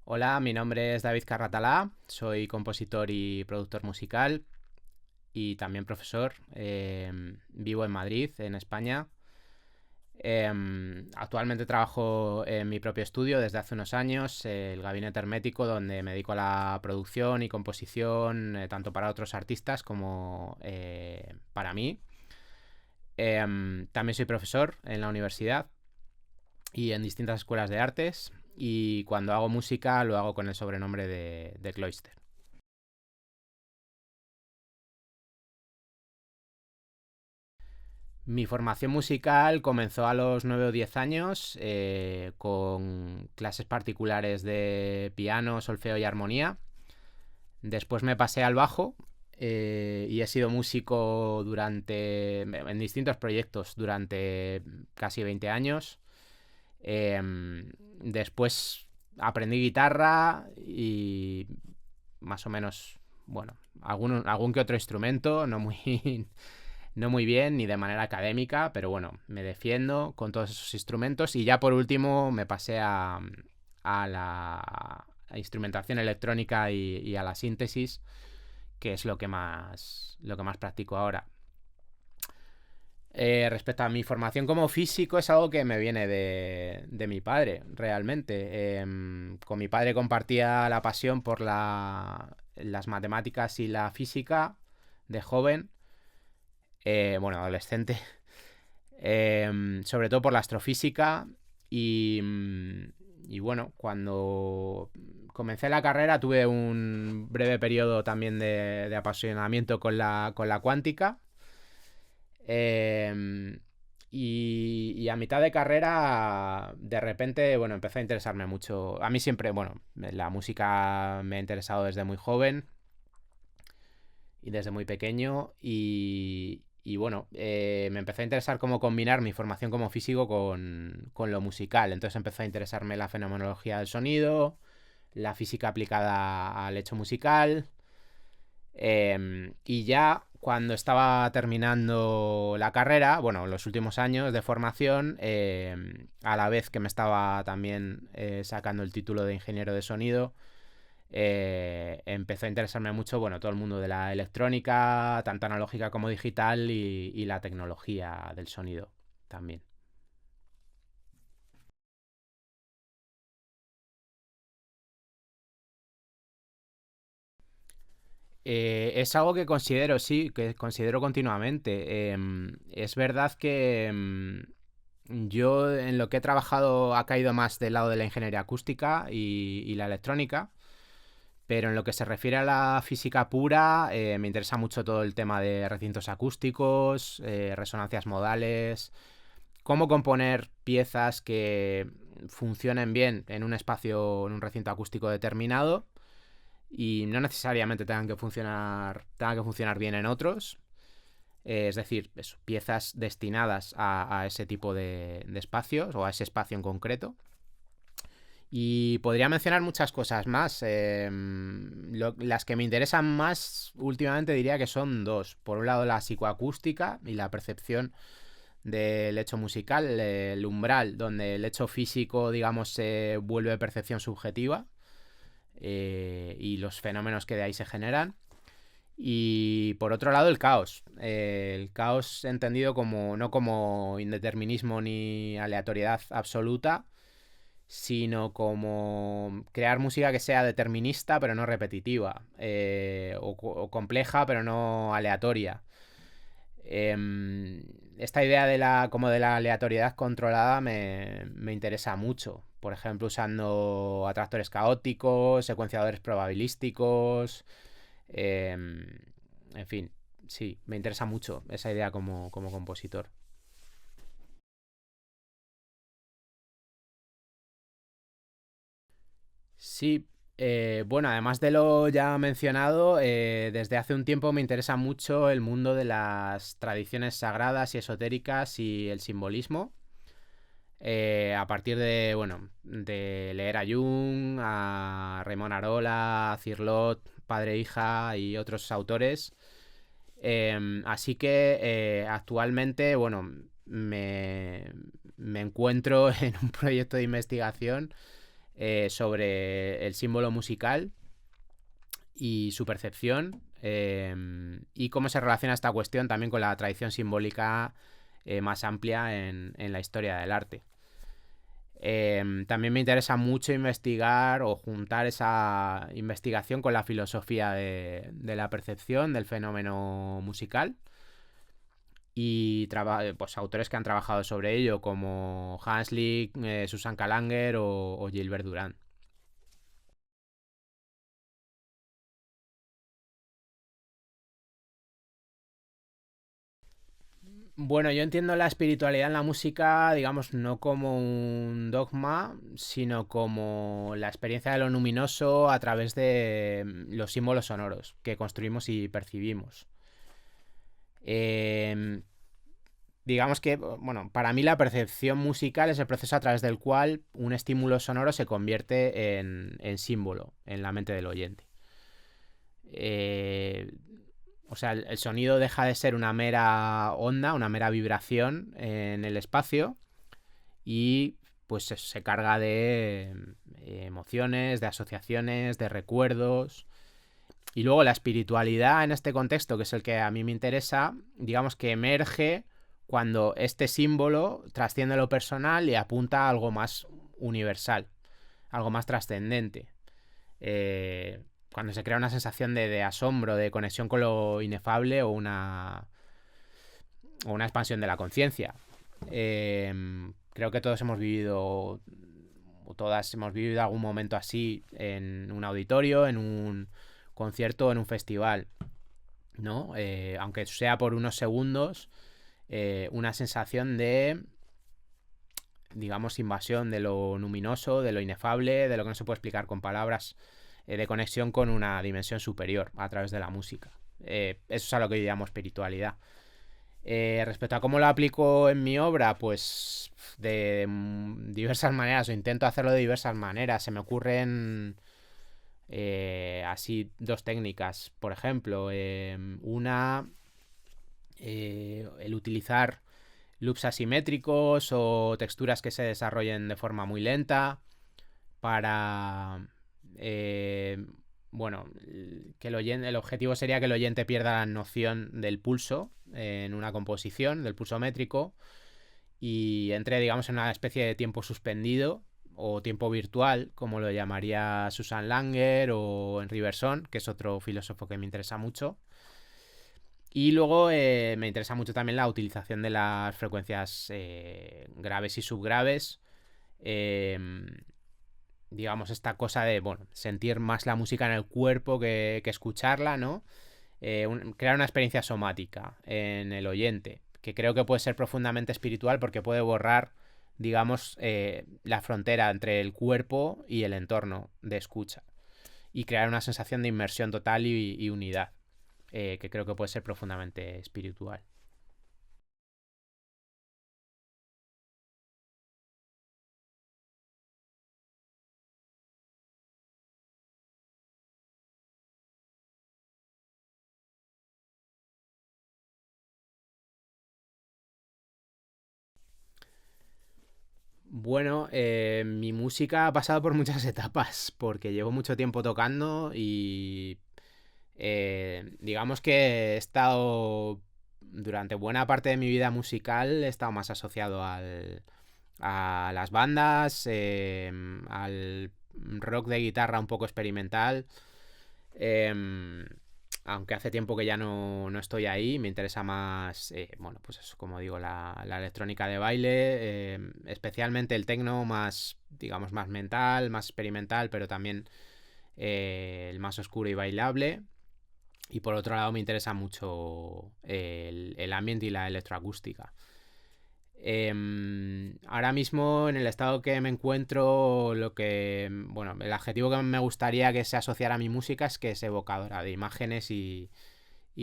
Hola, mi nombre es David Carratalá, soy compositor y productor musical y también profesor. Vivo en Madrid, en España. Actualmente trabajo en mi propio estudio desde hace unos años, el Gabinete Hermético, donde me dedico a la producción y composición tanto para otros artistas como para mí. También soy profesor en la universidad y en distintas escuelas de artes, y cuando hago música lo hago con el sobrenombre de Cloister. Mi formación musical comenzó a los 9 o 10 años con clases particulares de piano, solfeo y armonía. Después me pasé al bajo y he sido músico en distintos proyectos durante casi 20 años. Después aprendí guitarra y más o menos, bueno, algún que otro instrumento, no muy, no muy bien ni de manera académica, pero bueno, me defiendo con todos esos instrumentos. Y ya por último me pasé a la instrumentación electrónica y a la síntesis, que es lo que más practico ahora. Respecto a mi formación como físico, es algo que me viene de mi padre, realmente. Con mi padre compartía la pasión por las matemáticas y la física de joven, bueno, adolescente, sobre todo por la astrofísica. Y, y bueno, cuando comencé la carrera tuve un breve periodo también de apasionamiento con la cuántica. Eh, y a mitad de carrera, de repente, bueno, empecé a interesarme mucho. A mí siempre, bueno, la música me ha interesado desde muy joven y desde muy pequeño. Y bueno, me empezó a interesar cómo combinar mi formación como físico con lo musical. Entonces empezó a interesarme la fenomenología del sonido, la física aplicada al hecho musical. Y ya cuando estaba terminando la carrera, bueno, los últimos años de formación, a la vez que me estaba también sacando el título de ingeniero de sonido, empezó a interesarme mucho, bueno, todo el mundo de la electrónica, tanto analógica como digital, y la tecnología del sonido también. Es algo que considero, sí, que considero continuamente. Es verdad que yo en lo que he trabajado ha caído más del lado de la ingeniería acústica y la electrónica, pero en lo que se refiere a la física pura, me interesa mucho todo el tema de recintos acústicos, resonancias modales, cómo componer piezas que funcionen bien en un espacio, en un recinto acústico determinado, y no necesariamente tengan que funcionar bien en otros. Es decir, eso, piezas destinadas a ese tipo de espacios o a ese espacio en concreto. Y podría mencionar muchas cosas más. Las que me interesan más últimamente diría que son dos. Por un lado, la psicoacústica y la percepción del hecho musical, el umbral, donde el hecho físico, digamos, se vuelve percepción subjetiva, y los fenómenos que de ahí se generan. Y por otro lado, el caos. El caos entendido como no como indeterminismo ni aleatoriedad absoluta, sino como crear música que sea determinista pero no repetitiva, o compleja pero no aleatoria. Esta idea como de la aleatoriedad controlada me interesa mucho. Por ejemplo, usando atractores caóticos, secuenciadores probabilísticos. En fin, sí, me interesa mucho esa idea como compositor. Sí, bueno, además de lo ya mencionado, desde hace un tiempo me interesa mucho el mundo de las tradiciones sagradas y esotéricas y el simbolismo. A partir bueno, de leer a Jung, a Raymond Arola, a Cirlot, Padre e Hija y otros autores. Así que actualmente, bueno, me encuentro en un proyecto de investigación sobre el símbolo musical y su percepción, y cómo se relaciona esta cuestión también con la tradición simbólica más amplia en la historia del arte. También me interesa mucho investigar o juntar esa investigación con la filosofía de la percepción del fenómeno musical y pues, autores que han trabajado sobre ello como Hans Lick, Susan Kalanger o Gilbert Durand. Bueno, yo entiendo la espiritualidad en la música, digamos, no como un dogma, sino como la experiencia de lo luminoso a través de los símbolos sonoros que construimos y percibimos. Eh, digamos que, bueno, para mí la percepción musical es el proceso a través del cual un estímulo sonoro se convierte en símbolo en la mente del oyente. Eh, o sea, el sonido deja de ser una mera onda, una mera vibración en el espacio y pues se carga de emociones, de asociaciones, de recuerdos. Y luego la espiritualidad en este contexto, que es el que a mí me interesa, digamos que emerge cuando este símbolo trasciende lo personal y apunta a algo más universal, algo más trascendente. Cuando se crea una sensación de asombro, de conexión con lo inefable o una expansión de la conciencia. Creo que todos hemos vivido, o todas hemos vivido algún momento así en un auditorio, en un concierto, en un festival, ¿no? Aunque sea por unos segundos, una sensación de, digamos, invasión de lo luminoso, de lo inefable, de lo que no se puede explicar con palabras, de conexión con una dimensión superior a través de la música. Eso es a lo que yo llamo espiritualidad. Respecto a cómo lo aplico en mi obra, pues de diversas maneras, o intento hacerlo de diversas maneras. Se me ocurren así dos técnicas, por ejemplo. Una, el utilizar loops asimétricos o texturas que se desarrollen de forma muy lenta para... eh, bueno, que el objetivo sería que el oyente pierda la noción del pulso en una composición, del pulso métrico, y entre, digamos, en una especie de tiempo suspendido o tiempo virtual, como lo llamaría Susan Langer o Henri Bergson, que es otro filósofo que me interesa mucho. Y luego me interesa mucho también la utilización de las frecuencias graves y subgraves. Eh, digamos, esta cosa de, bueno, sentir más la música en el cuerpo que escucharla, ¿no? Crear una experiencia somática en el oyente, que creo que puede ser profundamente espiritual porque puede borrar, digamos, la frontera entre el cuerpo y el entorno de escucha y crear una sensación de inmersión total y unidad, que creo que puede ser profundamente espiritual. Bueno, mi música ha pasado por muchas etapas, porque llevo mucho tiempo tocando y digamos que he estado, durante buena parte de mi vida musical, he estado más asociado a las bandas, al rock de guitarra un poco experimental. eh, Aunque hace tiempo que ya no estoy ahí, me interesa más, bueno, pues eso, como digo, la electrónica de baile, especialmente el techno más, digamos, más mental, más experimental, pero también el más oscuro y bailable. Y por otro lado me interesa mucho el ambiente y la electroacústica. Ahora mismo, en el estado que me encuentro, bueno, el adjetivo que me gustaría que se asociara a mi música es que es evocadora de imágenes y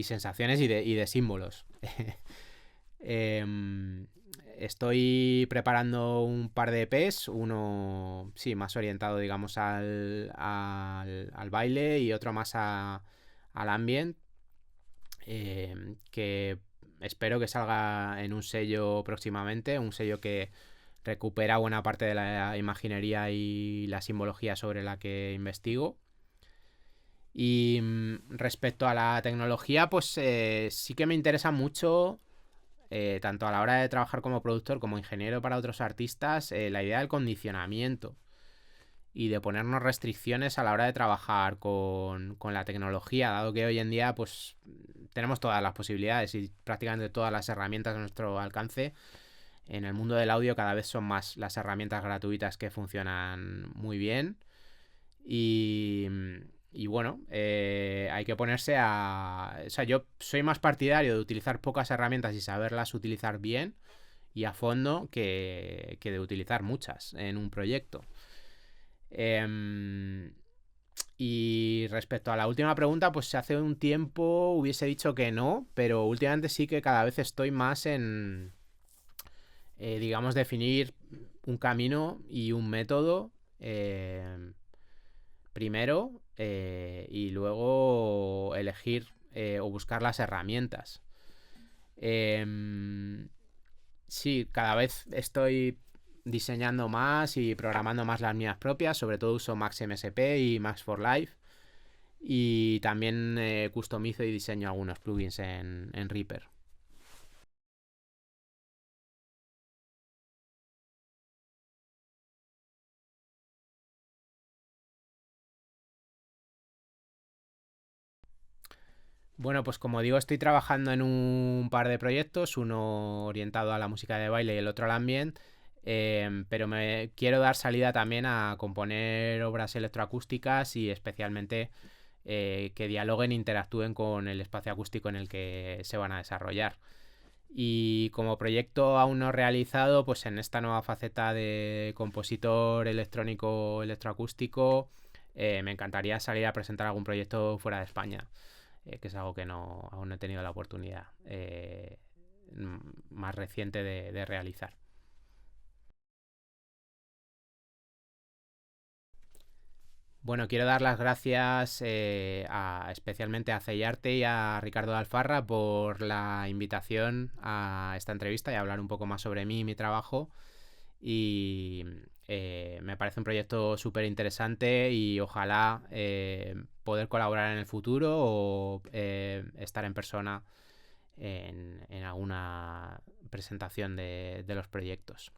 sensaciones y de símbolos. Em, Estoy preparando un par de EPs, uno, sí, más orientado, digamos, al baile y otro más al ambient, que espero que salga en un sello próximamente, un sello que recupera buena parte de la imaginería y la simbología sobre la que investigo. Y respecto a la tecnología, pues sí que me interesa mucho, tanto a la hora de trabajar como productor como ingeniero para otros artistas, la idea del condicionamiento y de ponernos restricciones a la hora de trabajar con la tecnología, dado que hoy en día pues tenemos todas las posibilidades y prácticamente todas las herramientas a nuestro alcance. En el mundo del audio cada vez son más las herramientas gratuitas que funcionan muy bien y, y bueno, hay que ponerse a... O sea, yo soy más partidario de utilizar pocas herramientas y saberlas utilizar bien y a fondo que de utilizar muchas en un proyecto. Eh, y respecto a la última pregunta, pues hace un tiempo hubiese dicho que no, pero últimamente sí que cada vez estoy más en, digamos, definir un camino y un método primero y luego elegir o buscar las herramientas. Eh, sí, cada vez estoy diseñando más y programando más las mías propias, sobre todo uso Max MSP y Max for Life. Y también customizo y diseño algunos plugins en Reaper. Bueno, pues como digo, estoy trabajando en un par de proyectos, uno orientado a la música de baile y el otro al ambient, pero me quiero dar salida también a componer obras electroacústicas y especialmente que dialoguen e interactúen con el espacio acústico en el que se van a desarrollar. Y como proyecto aún no realizado, pues en esta nueva faceta de compositor electrónico electroacústico, me encantaría salir a presentar algún proyecto fuera de España, que es algo que no, aún no he tenido la oportunidad más reciente de realizar. Bueno, quiero dar las gracias especialmente a Cellarte y a Ricardo de Alfarra por la invitación a esta entrevista y a hablar un poco más sobre mí y mi trabajo. Y me parece un proyecto súper interesante y ojalá poder colaborar en el futuro o estar en persona en alguna presentación de los proyectos.